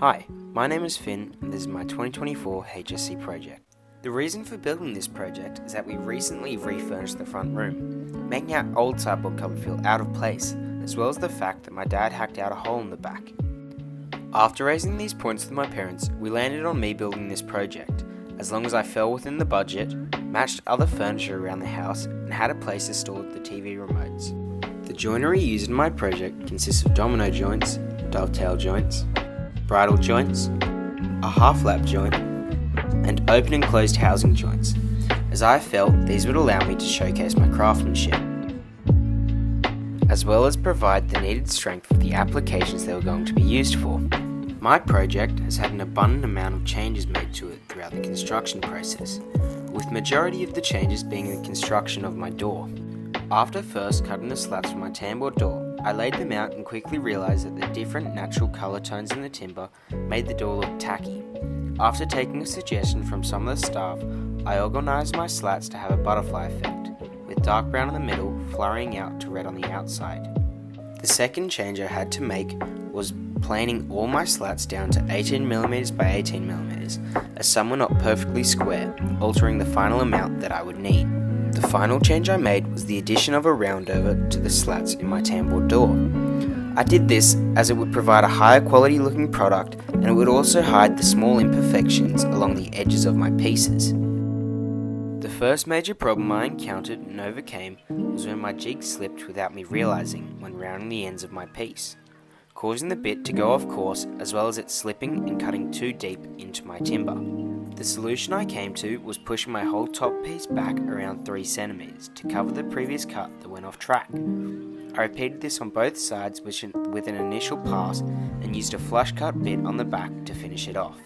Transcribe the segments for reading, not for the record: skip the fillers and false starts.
Hi, my name is Finn and this is my 2024 HSC project. The reason for building this project is that we recently refurnished the front room, making our old sideboard cupboard feel out of place, as well as the fact that my dad hacked out a hole in the back. After raising these points with my parents, we landed on me building this project, as long as I fell within the budget, matched other furniture around the house, and had a place to store the TV remotes. The joinery used in my project consists of domino joints, dovetail joints, bridle joints, a half-lap joint, and open and closed housing joints, as I felt these would allow me to showcase my craftsmanship, as well as provide the needed strength for the applications they were going to be used for. My project has had an abundant amount of changes made to it throughout the construction process, with majority of the changes being the construction of my door. After first cutting the slats for my tambour door, I laid them out and quickly realised that the different natural colour tones in the timber made the door look tacky. After taking a suggestion from some of the staff, I organised my slats to have a butterfly effect, with dark brown in the middle flurrying out to red on the outside. The second change I had to make was planing all my slats down to 18mm by 18mm, as some were not perfectly square, altering the final amount that I would need. The final change I made was the addition of a roundover to the slats in my tambour door. I did this as it would provide a higher quality looking product and it would also hide the small imperfections along the edges of my pieces. The first major problem I encountered and overcame was when my jig slipped without me realising when rounding the ends of my piece, causing the bit to go off course as well as it slipping and cutting too deep into my timber. The solution I came to was pushing my whole top piece back around 3cm to cover the previous cut that went off track. I repeated this on both sides with an initial pass and used a flush cut bit on the back to finish it off.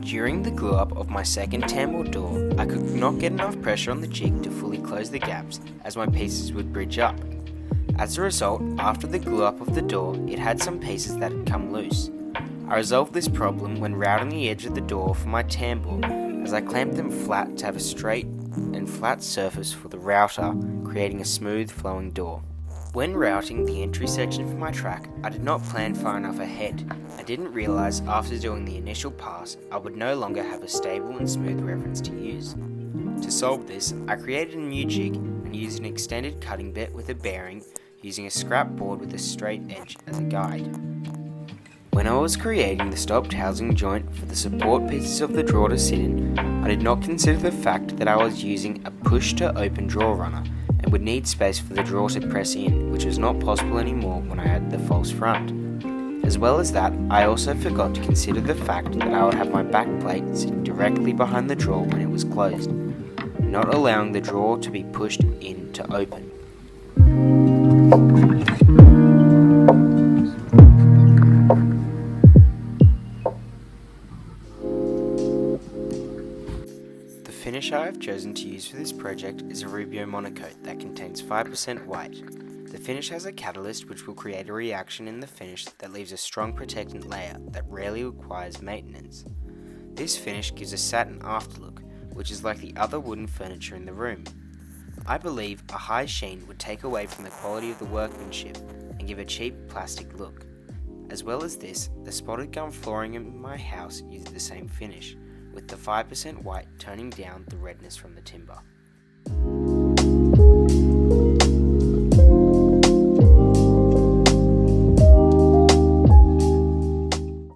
During the glue up of my second tambour door, I could not get enough pressure on the jig to fully close the gaps as my pieces would bridge up. As a result, after the glue up of the door, it had some pieces that had come loose. I resolved this problem when routing the edge of the door for my tambour, as I clamped them flat to have a straight and flat surface for the router, creating a smooth flowing door. When routing the entry section for my track, I did not plan far enough ahead. I didn't realise after doing the initial pass, I would no longer have a stable and smooth reference to use. To solve this, I created a new jig and used an extended cutting bit with a bearing, using a scrap board with a straight edge as a guide. When I was creating the stopped housing joint for the support pieces of the drawer to sit in, I did not consider the fact that I was using a push to open drawer runner and would need space for the drawer to press in, which was not possible anymore when I had the false front. As well as that, I also forgot to consider the fact that I would have my back plate sitting directly behind the drawer when it was closed, not allowing the drawer to be pushed in to open. The finish I have chosen to use for this project is a Rubio monocoat that contains 5% white. The finish has a catalyst which will create a reaction in the finish that leaves a strong protectant layer that rarely requires maintenance. This finish gives a satin afterlook, which is like the other wooden furniture in the room. I believe a high sheen would take away from the quality of the workmanship and give a cheap plastic look. As well as this, the spotted gum flooring in my house uses the same finish, with the 5% white toning down the redness from the timber.